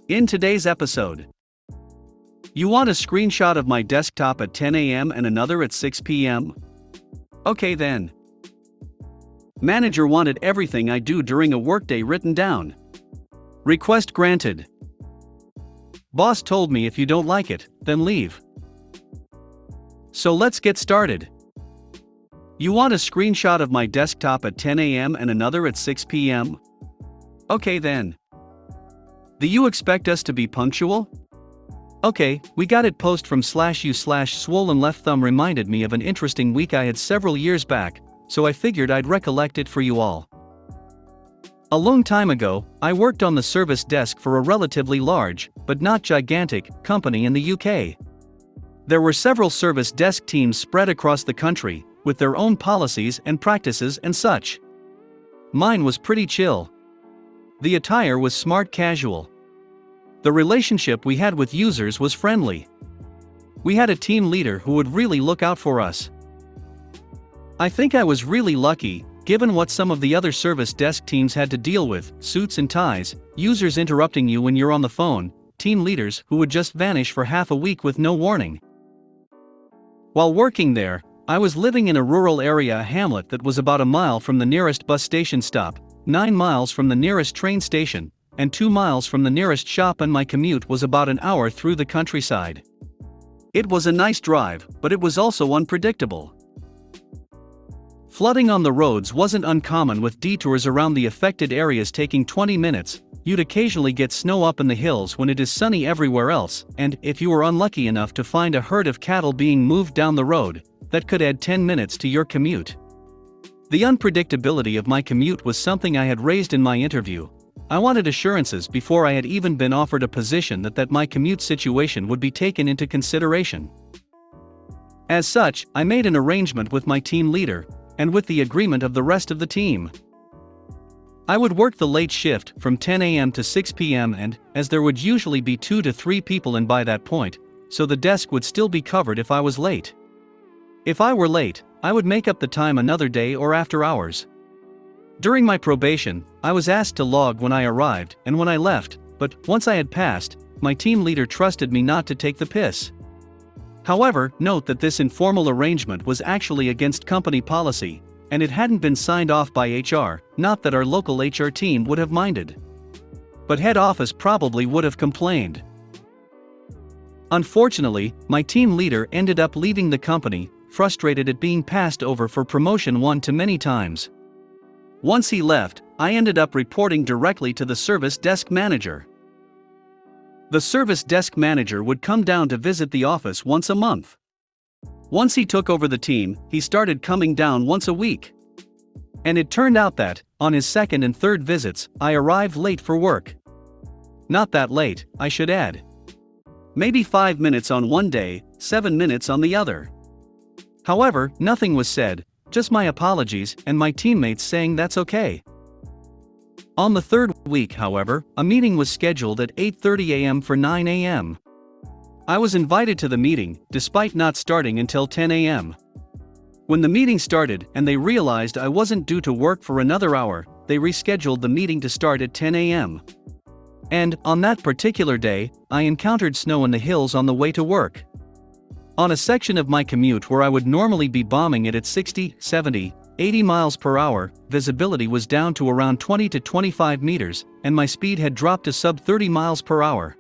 In today's episode, you want a screenshot of my desktop at 10 a.m. and another at 6 p.m.? Okay then. Manager wanted everything I do during a workday written down. Request granted. Boss told me if you don't like it, then leave. So let's get started. You want a screenshot of my desktop at 10 a.m. and another at 6 p.m.? Okay then. Do you expect us to be punctual? Okay, we got it. Post from /u/swollen left thumb reminded me of an interesting week I had several years back, so I figured I'd recollect it for you all. A long time ago, I worked on the service desk for a relatively large, but not gigantic, company in the UK. There were several service desk teams spread across the country, with their own policies and practices and such. Mine was pretty chill. The attire was smart casual. The relationship we had with users was friendly. We had a team leader who would really look out for us. I think I was really lucky, given what some of the other service desk teams had to deal with: suits and ties, users interrupting you when you're on the phone, team leaders who would just vanish for half a week with no warning. While working there, I was living in a rural area, a hamlet that was about a mile from the nearest bus station stop, 9 miles from the nearest train station, and 2 miles from the nearest shop, and my commute was about an hour through the countryside. It was a nice drive, but it was also unpredictable. Flooding on the roads wasn't uncommon, with detours around the affected areas taking 20 minutes. You'd occasionally get snow up in the hills when it is sunny everywhere else, and if you were unlucky enough to find a herd of cattle being moved down the road, that could add 10 minutes to your commute. The unpredictability of my commute was something I had raised in my interview. I wanted assurances before I had even been offered a position that my commute situation would be taken into consideration. As such, I made an arrangement with my team leader, and with the agreement of the rest of the team. I would work the late shift from 10 a.m. to 6 p.m. and, as there would usually be 2 to 3 people in by that point, so the desk would still be covered if I was late. If I were late, I would make up the time another day or after hours. During my probation, I was asked to log when I arrived and when I left, but once I had passed, my team leader trusted me not to take the piss. However, note that this informal arrangement was actually against company policy, and it hadn't been signed off by HR, not that our local HR team would have minded. But head office probably would have complained. Unfortunately, my team leader ended up leaving the company, frustrated at being passed over for promotion one too many times. Once he left, I ended up reporting directly to the service desk manager. The service desk manager would come down to visit the office once a month. Once he took over the team, he started coming down once a week. And it turned out that, on his second and third visits, I arrived late for work. Not that late, I should add. Maybe 5 minutes on one day, 7 minutes on the other. However, nothing was said, just my apologies and my teammates saying that's okay. On the third week, however, a meeting was scheduled at 8:30 a.m. for 9 a.m. I was invited to the meeting, despite not starting until 10 a.m. When the meeting started and they realized I wasn't due to work for another hour, they rescheduled the meeting to start at 10 a.m. And, on that particular day, I encountered snow in the hills on the way to work. On a section of my commute where I would normally be bombing it at 60, 70, 80 miles per hour, visibility was down to around 20 to 25 meters, and my speed had dropped to sub 30 miles per hour.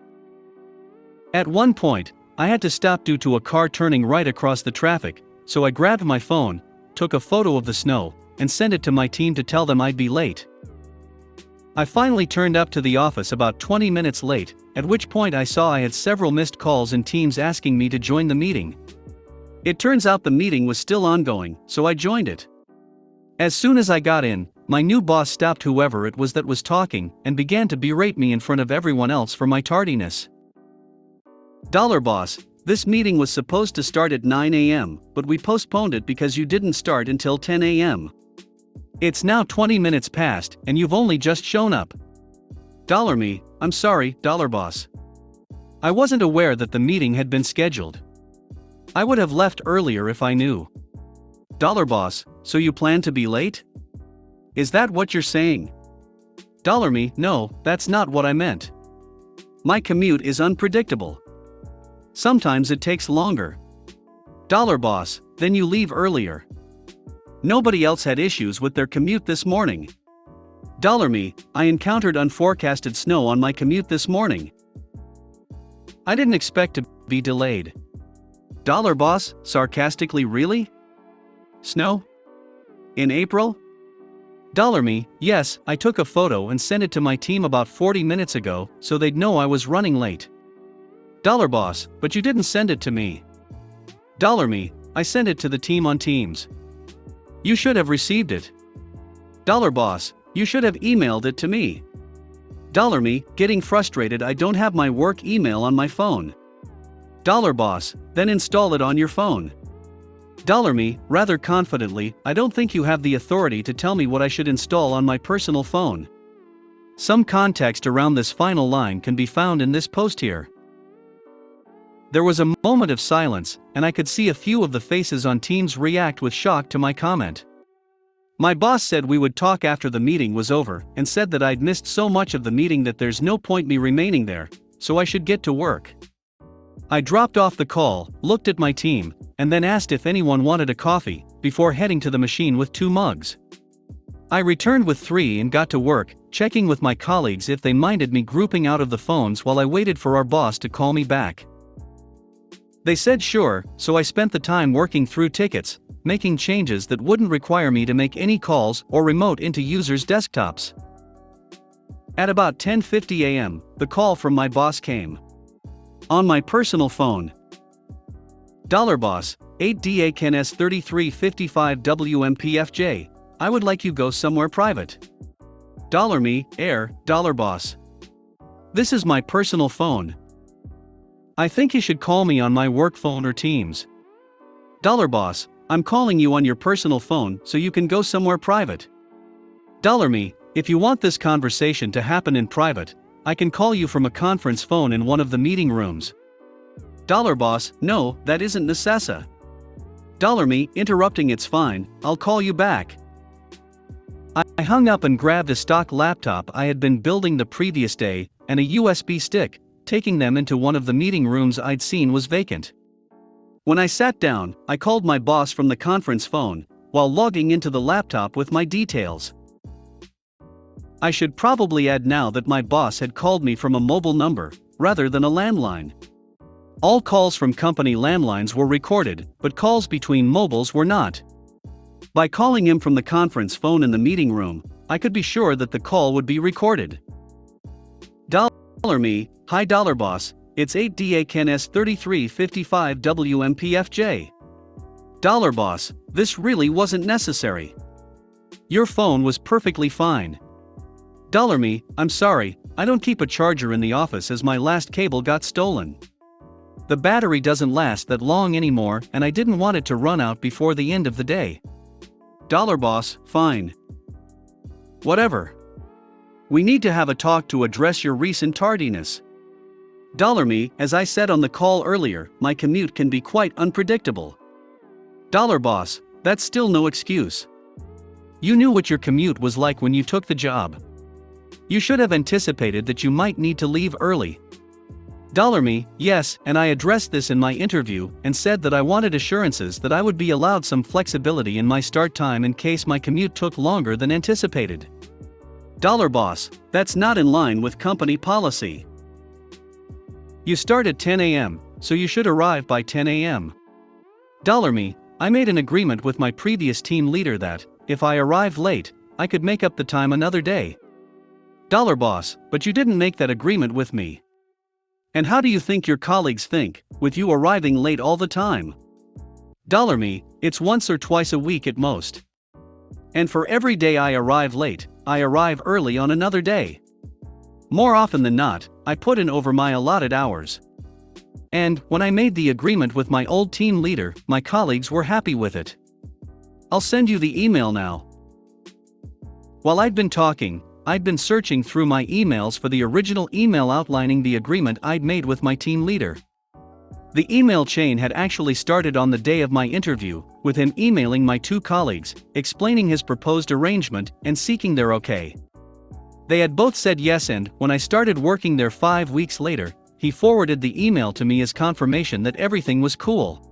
At one point, I had to stop due to a car turning right across the traffic, so I grabbed my phone, took a photo of the snow, and sent it to my team to tell them I'd be late. I finally turned up to the office about 20 minutes late, at which point I saw I had several missed calls and teams asking me to join the meeting. It turns out the meeting was still ongoing, so I joined it. As soon as I got in, my new boss stopped whoever it was that was talking and began to berate me in front of everyone else for my tardiness. "Boss, this meeting was supposed to start at 9 a.m., but we postponed it because you didn't start until 10 a.m. It's now 20 minutes past, and you've only just shown up." Me, I'm sorry, boss. I wasn't aware that the meeting had been scheduled. I would have left earlier if I knew. Boss, so you plan to be late? Is that what you're saying? Me, no, that's not what I meant. My commute is unpredictable. Sometimes it takes longer. Boss, then you leave earlier. Nobody else had issues with their commute this morning. Me, I encountered unforecasted snow on my commute this morning. I didn't expect to be delayed. Boss, sarcastically, really? Snow? In April? Me, yes, I took a photo and sent it to my team about 40 minutes ago so they'd know I was running late. Boss, but you didn't send it to me. Me, I sent it to the team on Teams. You should have received it. Boss, you should have emailed it to me. Me, getting frustrated, I don't have my work email on my phone. Boss, then install it on your phone. Me, rather confidently, I don't think you have the authority to tell me what I should install on my personal phone. Some context around this final line can be found in this post here. There was a moment of silence, and I could see a few of the faces on Teams react with shock to my comment. My boss said we would talk after the meeting was over and said that I'd missed so much of the meeting that there's no point me remaining there, so I should get to work. I dropped off the call, looked at my team, and then asked if anyone wanted a coffee, before heading to the machine with 2 mugs. I returned with 3 and got to work, checking with my colleagues if they minded me grouping out of the phones while I waited for our boss to call me back. They said sure, so I spent the time working through tickets, making changes that wouldn't require me to make any calls or remote into users' desktops. At about 10:50 a.m., the call from my boss came. On my personal phone. Boss, 8DA KNS 3355 WMPFJ, I would like you go somewhere private. Me, Air, Boss. This is my personal phone. I think you should call me on my work phone or Teams. Boss, I'm calling you on your personal phone so you can go somewhere private. Me, if you want this conversation to happen in private, I can call you from a conference phone in one of the meeting rooms. Boss, no, that isn't necessa. Me, interrupting, it's fine, I'll call you back. I hung up and grabbed a stock laptop I had been building the previous day, and a USB stick, taking them into one of the meeting rooms I'd seen was vacant. When I sat down, I called my boss from the conference phone, while logging into the laptop with my details. I should probably add now that my boss had called me from a mobile number, rather than a landline. All calls from company landlines were recorded, but calls between mobiles were not. By calling him from the conference phone in the meeting room, I could be sure that the call would be recorded. Me, hi Boss, it's 8DA KNS 3355 WMPFJ. Boss, this really wasn't necessary. Your phone was perfectly fine. Me, I'm sorry, I don't keep a charger in the office as my last cable got stolen. The battery doesn't last that long anymore and I didn't want it to run out before the end of the day. Boss, fine. Whatever. We need to have a talk to address your recent tardiness. Me, as I said on the call earlier, my commute can be quite unpredictable. Boss, that's still no excuse. You knew what your commute was like when you took the job. You should have anticipated that you might need to leave early. Me, yes, and I addressed this in my interview and said that I wanted assurances that I would be allowed some flexibility in my start time in case my commute took longer than anticipated. Boss, that's not in line with company policy. You start at 10 a.m., so you should arrive by 10 a.m. Me, I made an agreement with my previous team leader that, if I arrived late, I could make up the time another day. Boss, but you didn't make that agreement with me. And how do you think your colleagues think, with you arriving late all the time? Me, it's once or twice a week at most. And for every day I arrive late, I arrive early on another day. More often than not, I put in over my allotted hours. And, when I made the agreement with my old team leader, my colleagues were happy with it. I'll send you the email now. While I'd been talking, I'd been searching through my emails for the original email outlining the agreement I'd made with my team leader. The email chain had actually started on the day of my interview, with him emailing my 2 colleagues, explaining his proposed arrangement and seeking their okay. They had both said yes, and when I started working there 5 weeks later, he forwarded the email to me as confirmation that everything was cool.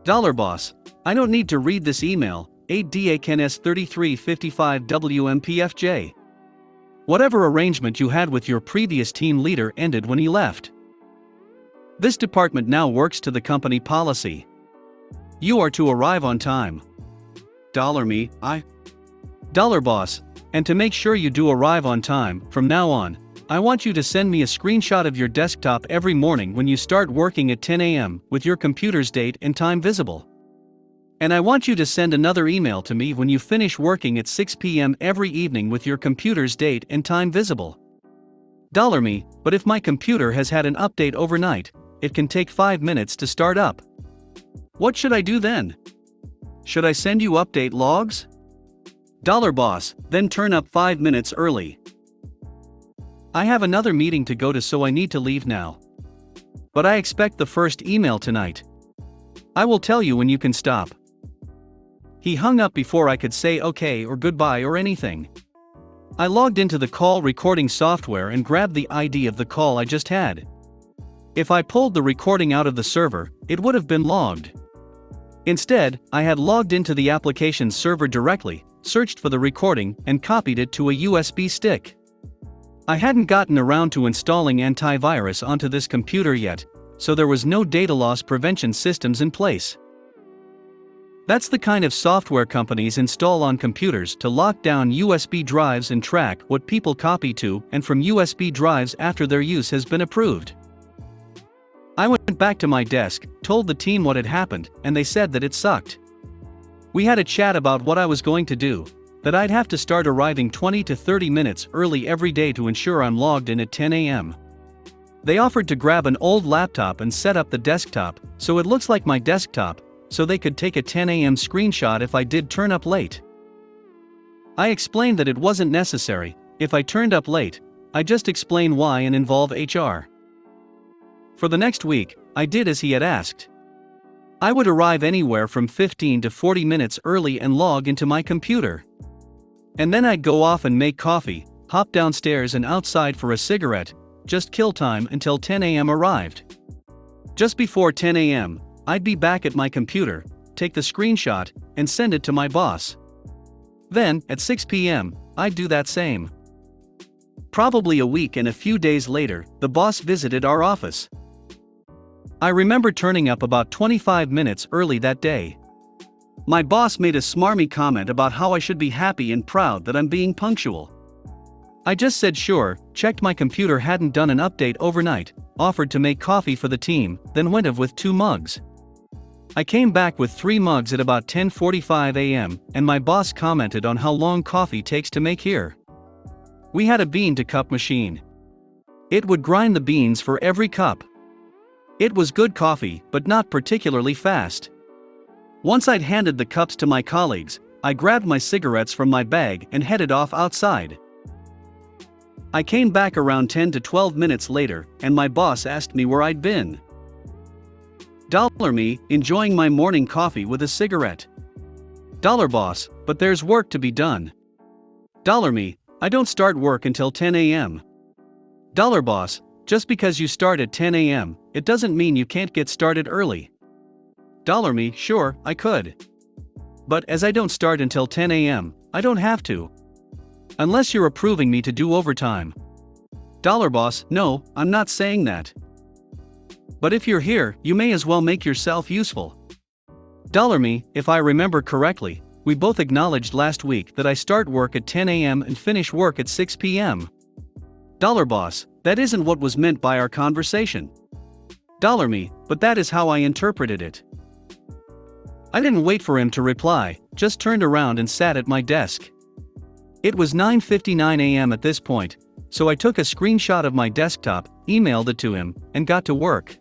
$Boss, I don't need to read this email, 8DAKNS 3355 WMPFJ. Whatever arrangement you had with your previous team leader ended when he left. This department now works to the company policy. You are to arrive on time. $Me, $Boss, and to make sure you do arrive on time, from now on, I want you to send me a screenshot of your desktop every morning when you start working at 10 a.m. with your computer's date and time visible. And I want you to send another email to me when you finish working at 6 p.m. every evening with your computer's date and time visible. $Me, but if my computer has had an update overnight, it can take 5 minutes to start up. What should I do then? Should I send you update logs? $Boss, then turn up 5 minutes early. I have another meeting to go to, so I need to leave now. But I expect the first email tonight. I will tell you when you can stop. He hung up before I could say okay or goodbye or anything. I logged into the call recording software and grabbed the ID of the call I just had. If I pulled the recording out of the server, it would have been logged. Instead, I had logged into the application's server directly, searched for the recording, and copied it to a USB stick. I hadn't gotten around to installing antivirus onto this computer yet, so there was no data loss prevention systems in place. That's the kind of software companies install on computers to lock down USB drives and track what people copy to and from USB drives after their use has been approved. I went back to my desk, told the team what had happened, and they said that it sucked. We had a chat about what I was going to do, that I'd have to start arriving 20 to 30 minutes early every day to ensure I'm logged in at 10 a.m. They offered to grab an old laptop and set up the desktop, so it looks like my desktop, so they could take a 10 a.m. screenshot if I did turn up late. I explained that it wasn't necessary. If I turned up late, I just explain why and involve HR. For the next week, I did as he had asked. I would arrive anywhere from 15 to 40 minutes early and log into my computer. And then I'd go off and make coffee, hop downstairs and outside for a cigarette, just kill time until 10 a.m. arrived. Just before 10 a.m., I'd be back at my computer, take the screenshot, and send it to my boss. Then, at 6 p.m., I'd do that same. Probably a week and a few days later, the boss visited our office. I remember turning up about 25 minutes early that day. My boss made a smarmy comment about how I should be happy and proud that I'm being punctual. I just said sure, checked my computer hadn't done an update overnight, offered to make coffee for the team, then went off with 2 mugs. I came back with 3 mugs at about 10:45 a.m., and my boss commented on how long coffee takes to make here. We had a bean-to-cup machine. It would grind the beans for every cup. It was good coffee, but not particularly fast. Once I'd handed the cups to my colleagues, I grabbed my cigarettes from my bag and headed off outside. I came back around 10 to 12 minutes later, and my boss asked me where I'd been. $Me, enjoying my morning coffee with a cigarette. $Boss, but there's work to be done. $Me, I don't start work until 10 a.m. $Boss, just because you start at 10 a.m., it doesn't mean you can't get started early. $Me, sure, I could. But as I don't start until 10 a.m., I don't have to. Unless you're approving me to do overtime. Boss, no, I'm not saying that. But if you're here, you may as well make yourself useful. $Me, if I remember correctly, we both acknowledged last week that I start work at 10 a.m. and finish work at 6 p.m. Boss, that isn't what was meant by our conversation. Me, but that is how I interpreted it. I didn't wait for him to reply, just turned around and sat at my desk. It was 9:59 a.m. at this point, so I took a screenshot of my desktop, emailed it to him, and got to work.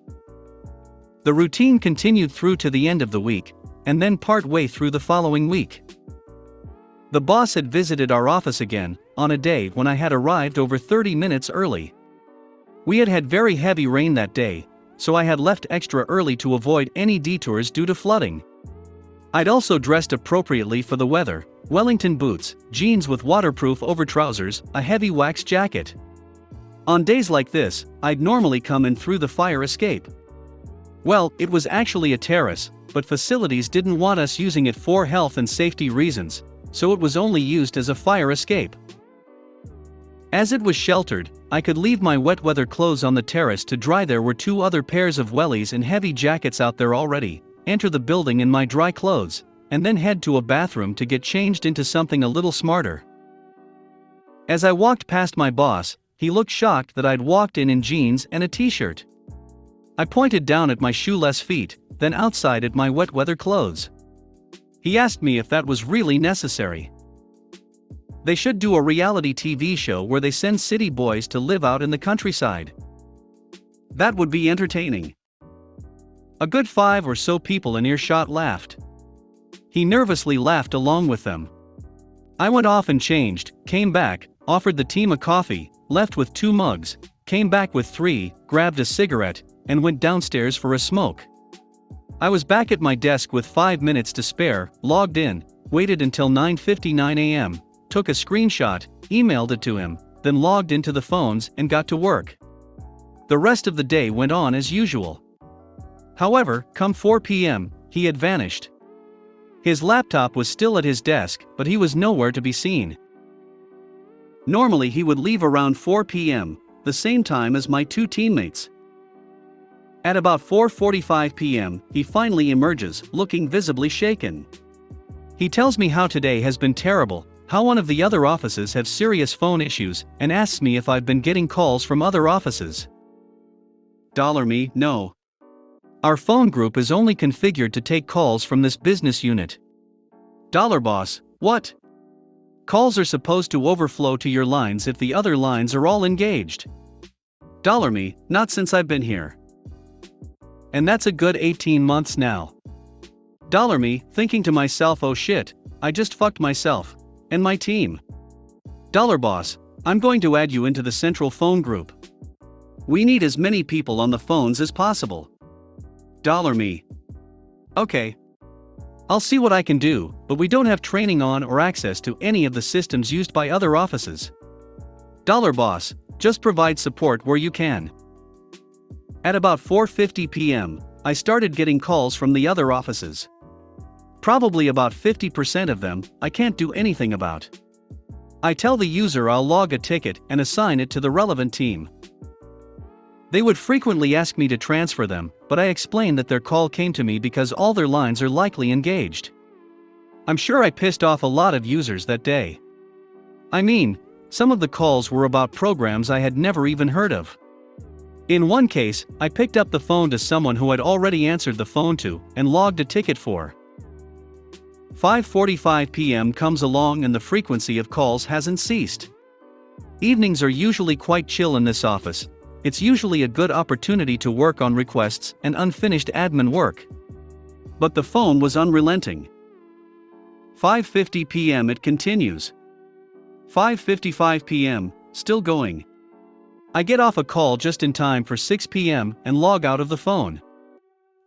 The routine continued through to the end of the week, and then part way through the following week. The boss had visited our office again, on a day when I had arrived over 30 minutes early. We had had very heavy rain that day, so I had left extra early to avoid any detours due to flooding. I'd also dressed appropriately for the weather, Wellington boots, jeans with waterproof overtrousers, a heavy wax jacket. On days like this, I'd normally come in through the fire escape. Well, it was actually a terrace, but facilities didn't want us using it for health and safety reasons, so it was only used as a fire escape. As it was sheltered, I could leave my wet weather clothes on the terrace to dry. There were 2 other pairs of wellies and heavy jackets out there already, enter the building in my dry clothes, and then head to a bathroom to get changed into something a little smarter. As I walked past my boss, he looked shocked that I'd walked in jeans and a t-shirt. I pointed down at my shoeless feet, then outside at my wet weather clothes. He asked me if that was really necessary. They should do a reality TV show where they send city boys to live out in the countryside. That would be entertaining. A good 5 or so people in earshot laughed. He nervously laughed along with them. I went off and changed, came back, offered the team a coffee, left with 2 mugs, came back with 3, grabbed a cigarette, and went downstairs for a smoke. I was back at my desk with 5 minutes to spare, logged in, waited until 9:59 a.m., took a screenshot, emailed it to him, then logged into the phones and got to work. The rest of the day went on as usual. However, come 4 p.m., he had vanished. His laptop was still at his desk, but he was nowhere to be seen. Normally he would leave around 4 p.m., the same time as my 2 teammates. At about 4:45 p.m., he finally emerges, looking visibly shaken. He tells me how today has been terrible, how one of the other offices have serious phone issues, and asks me if I've been getting calls from other offices. Me, no. Our phone group is only configured to take calls from this business unit. Boss, what? Calls are supposed to overflow to your lines if the other lines are all engaged. Me, not since I've been here. And that's a good 18 months now. Me, thinking to myself, oh shit, I just fucked myself. And my team. Boss, I'm going to add you into the central phone group. We need as many people on the phones as possible. Me. Okay. I'll see what I can do, but we don't have training on or access to any of the systems used by other offices. Boss, just provide support where you can. At about 4:50 p.m., I started getting calls from the other offices. Probably about 50% of them, I can't do anything about. I tell the user I'll log a ticket and assign it to the relevant team. They would frequently ask me to transfer them, but I explain that their call came to me because all their lines are likely engaged. I'm sure I pissed off a lot of users that day. I mean, some of the calls were about programs I had never even heard of. In one case, I picked up the phone to someone who I'd already answered the phone to and logged a ticket for. 5:45 p.m. comes along and the frequency of calls hasn't ceased. Evenings are usually quite chill in this office. It's usually a good opportunity to work on requests and unfinished admin work. But the phone was unrelenting. 5:50 p.m. it continues. 5:55 p.m., still going. I get off a call just in time for 6 p.m. and log out of the phone.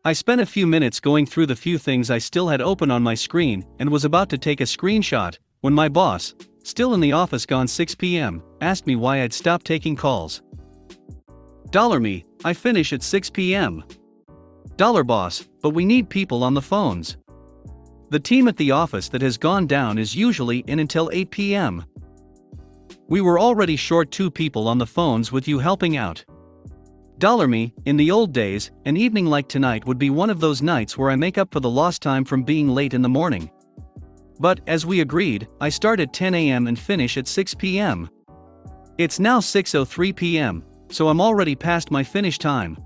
I spent a few minutes going through the few things I still had open on my screen and was about to take a screenshot when my boss, still in the office gone 6 p.m., asked me why I'd stopped taking calls. Me, I finish at 6 p.m. Boss, but we need people on the phones. The team at the office that has gone down is usually in until 8 p.m. We were already short 2 people on the phones with you helping out. Me, in the old days, an evening like tonight would be one of those nights where I make up for the lost time from being late in the morning. But, as we agreed, I start at 10 a.m. and finish at 6 p.m. It's now 6:03 p.m., so I'm already past my finish time.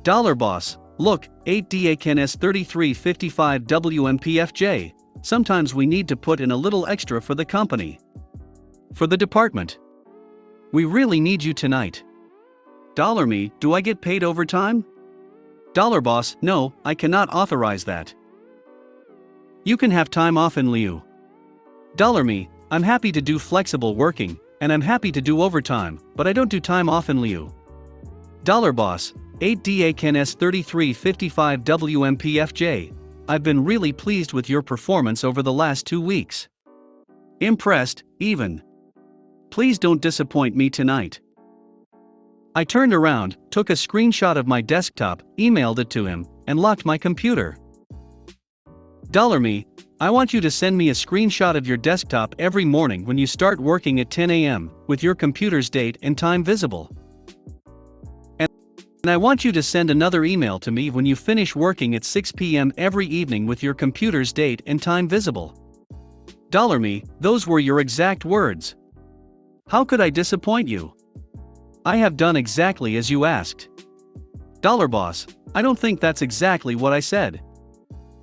Boss, look, 8DAKNS 3355 WMPFJ, sometimes we need to put in a little extra for the company. For the department. We really need you tonight. Me, do I get paid overtime? Boss, no, I cannot authorize that. You can have time off in lieu. Me, I'm happy to do flexible working, and I'm happy to do overtime, but I don't do time off in lieu. Boss, 8DAKNS 3355 WMPFJ, I've been really pleased with your performance over the last 2 weeks. Impressed, even. Please don't disappoint me tonight. I turned around, took a screenshot of my desktop, emailed it to him, and locked my computer. $me, I want you to send me a screenshot of your desktop every morning when you start working at 10 a.m., with your computer's date and time visible. And I want you to send another email to me when you finish working at 6 p.m. every evening with your computer's date and time visible. $me, those were your exact words. How could I disappoint you? I have done exactly as you asked. $boss, I don't think that's exactly what I said.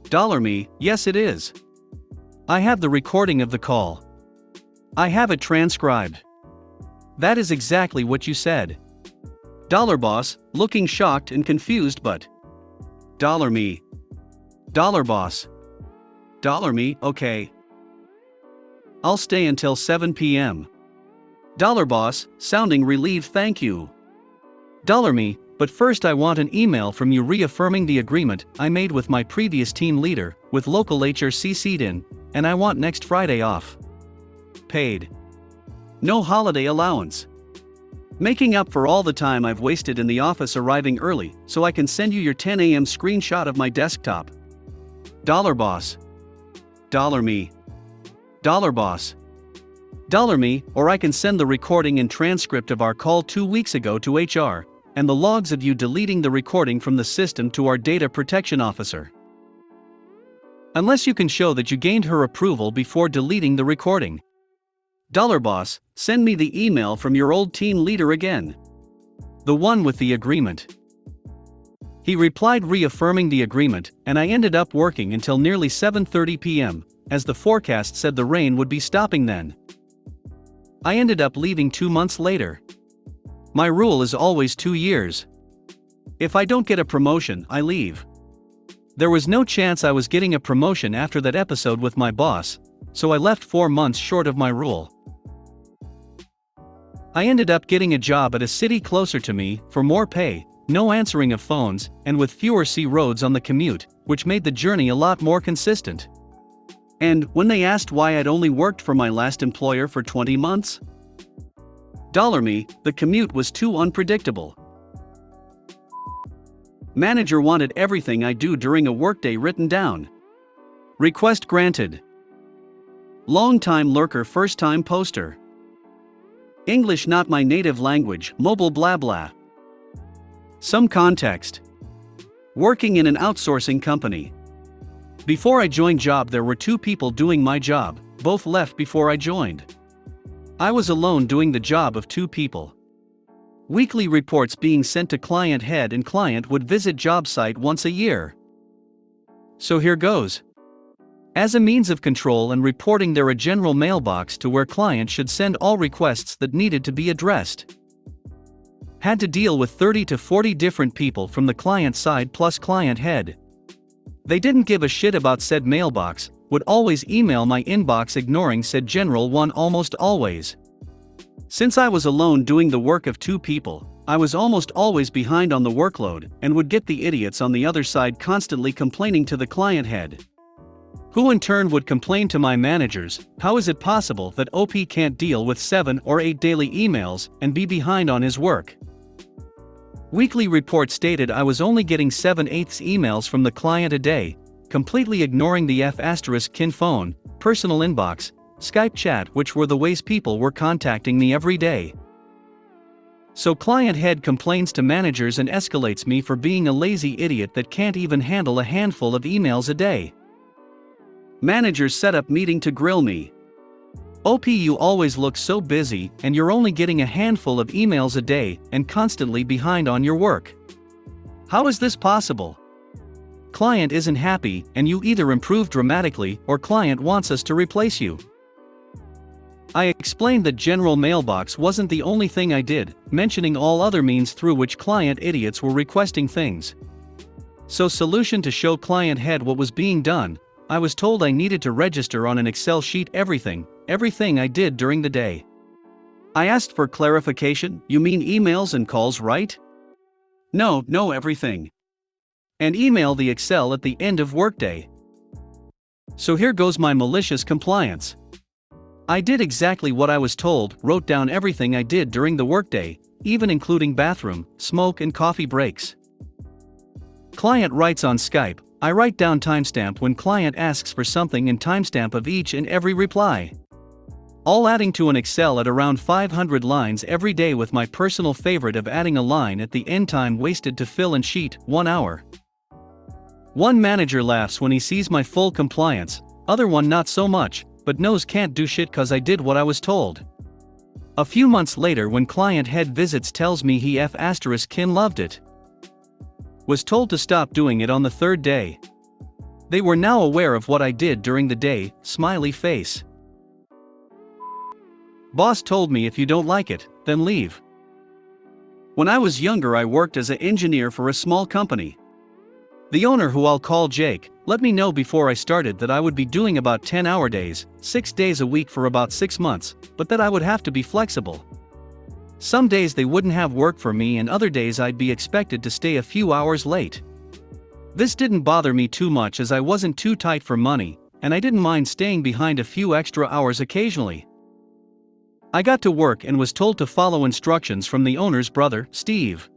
$me, yes it is. I have the recording of the call. I have it transcribed. That is exactly what you said. $boss, looking shocked and confused but. $me. $boss. $me, okay. I'll stay until 7 p.m. $boss, sounding relieved, thank you. $me, but first I want an email from you reaffirming the agreement I made with my previous team leader, with local HR CC'd in, and I want next Friday off. Paid. No holiday allowance. Making up for all the time I've wasted in the office arriving early so I can send you your 10 a.m. screenshot of my desktop. $boss. $me. $boss. $me, or I can send the recording and transcript of our call 2 weeks ago to HR, and the logs of you deleting the recording from the system to our data protection officer. Unless you can show that you gained her approval before deleting the recording. $boss, send me the email from your old team leader again. The one with the agreement. He replied reaffirming the agreement, and I ended up working until nearly 7:30 p.m., as the forecast said the rain would be stopping then. I ended up leaving 2 months later. My rule is always 2 years. If I don't get a promotion, I leave. There was no chance I was getting a promotion after that episode with my boss, so I left 4 months short of my rule. I ended up getting a job at a city closer to me, for more pay, no answering of phones, and with fewer roads on the commute, which made the journey a lot more consistent. And when they asked why I'd only worked for my last employer for 20 months? $me, the commute was too unpredictable. Manager wanted everything I do during a workday written down. Request granted. Long-time lurker, first-time poster. English not my native language, mobile blah blah. Some context. Working in an outsourcing company. Before I joined job there were 2 people doing my job, both left before I joined. I was alone doing the job of 2 people. Weekly reports being sent to client head, and client would visit job site once a year. So here goes. As a means of control and reporting there a general mailbox to where client should send all requests that needed to be addressed. Had to deal with 30 to 40 different people from the client side plus client head. They didn't give a shit about said mailbox, would always email my inbox ignoring said general one almost always. Since I was alone doing the work of 2 people, I was almost always behind on the workload and would get the idiots on the other side constantly complaining to the client head. Who in turn would complain to my managers, how is it possible that OP can't deal with 7 or 8 daily emails and be behind on his work? Weekly report stated I was only getting 7/8 emails from the client a day, completely ignoring the kin phone, personal inbox, Skype chat, which were the ways people were contacting me every day. So client head complains to managers and escalates me for being a lazy idiot that can't even handle a handful of emails a day. Managers set up meeting to grill me. OP, you always look so busy and you're only getting a handful of emails a day and constantly behind on your work. How is this possible? Client isn't happy and you either improve dramatically or client wants us to replace you. I explained that general mailbox wasn't the only thing I did, mentioning all other means through which client idiots were requesting things. So solution to show client head what was being done, I was told I needed to register on an Excel sheet everything I did during the day. I asked for clarification, you mean emails and calls, right? No, everything. And email the Excel at the end of workday. So here goes my malicious compliance. I did exactly what I was told, wrote down everything I did during the workday, even including bathroom, smoke and coffee breaks. Client writes on Skype, I write down timestamp when client asks for something and timestamp of each and every reply. All adding to an Excel at around 500 lines every day, with my personal favorite of adding a line at the end, time wasted to fill and sheet, 1 hour. One manager laughs when he sees my full compliance, other one not so much, but knows can't do shit cause I did what I was told. A few months later when client head visits tells me he *kin loved it. Was told to stop doing it on the third day. They were now aware of what I did during the day, smiley face. Boss told me if you don't like it, then leave. When I was younger I worked as an engineer for a small company. The owner, who I'll call Jake, let me know before I started that I would be doing about 10-hour days, 6 days a week for about 6 months, but that I would have to be flexible. Some days they wouldn't have work for me and other days I'd be expected to stay a few hours late. This didn't bother me too much as I wasn't too tight for money, and I didn't mind staying behind a few extra hours occasionally. I got to work and was told to follow instructions from the owner's brother, Steve.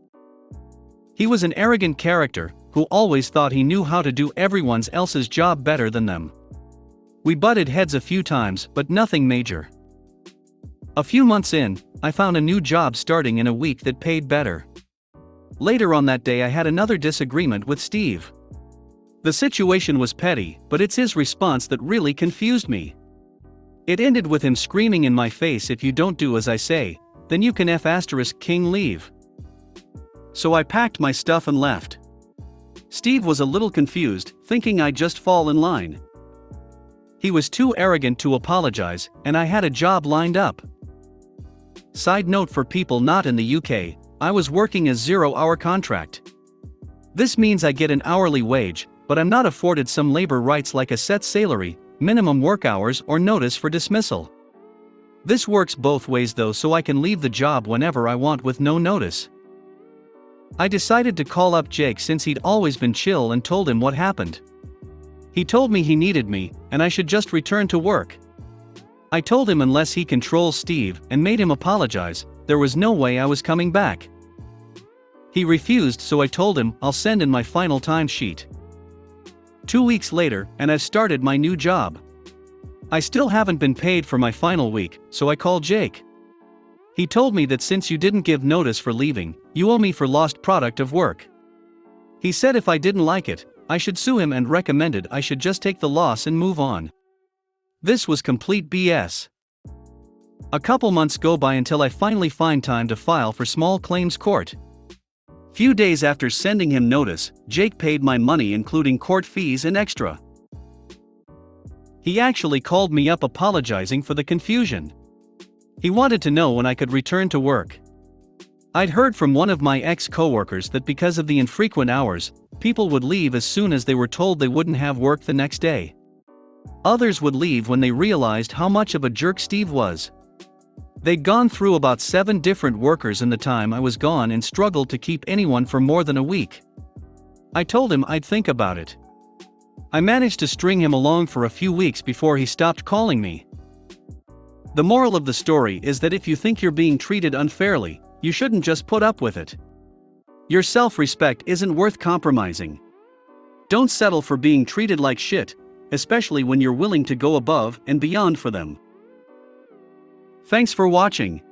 He was an arrogant character, who always thought he knew how to do everyone else's job better than them. We butted heads a few times, but nothing major. A few months in, I found a new job starting in a week that paid better. Later on that day I had another disagreement with Steve. The situation was petty, but it's his response that really confused me. It ended with him screaming in my face, if you don't do as I say, then you can *king leave. So I packed my stuff and left. Steve was a little confused, thinking I'd just fall in line. He was too arrogant to apologize, and I had a job lined up. Side note for people not in the UK, I was working a 0-hour contract. This means I get an hourly wage, but I'm not afforded some labor rights like a set salary, minimum work hours or notice for dismissal. This works both ways though, so I can leave the job whenever I want with no notice. I decided to call up Jake since he'd always been chill and told him what happened. He told me he needed me, and I should just return to work. I told him unless he controls Steve and made him apologize, there was no way I was coming back. He refused, so I told him I'll send in my final time sheet. 2 weeks later, and I've started my new job. I still haven't been paid for my final week, so I called Jake. He told me that since you didn't give notice for leaving, you owe me for lost product of work. He said if I didn't like it, I should sue him and recommended I should just take the loss and move on. This was complete BS. A couple months go by until I finally find time to file for small claims court. Few days after sending him notice, Jake paid my money including court fees and extra. He actually called me up apologizing for the confusion. He wanted to know when I could return to work. I'd heard from one of my ex-coworkers that because of the infrequent hours, people would leave as soon as they were told they wouldn't have work the next day. Others would leave when they realized how much of a jerk Steve was. They'd gone through about 7 different workers in the time I was gone and struggled to keep anyone for more than a week. I told him I'd think about it. I managed to string him along for a few weeks before he stopped calling me. The moral of the story is that if you think you're being treated unfairly, you shouldn't just put up with it. Your self-respect isn't worth compromising. Don't settle for being treated like shit, especially when you're willing to go above and beyond for them. Thanks for watching.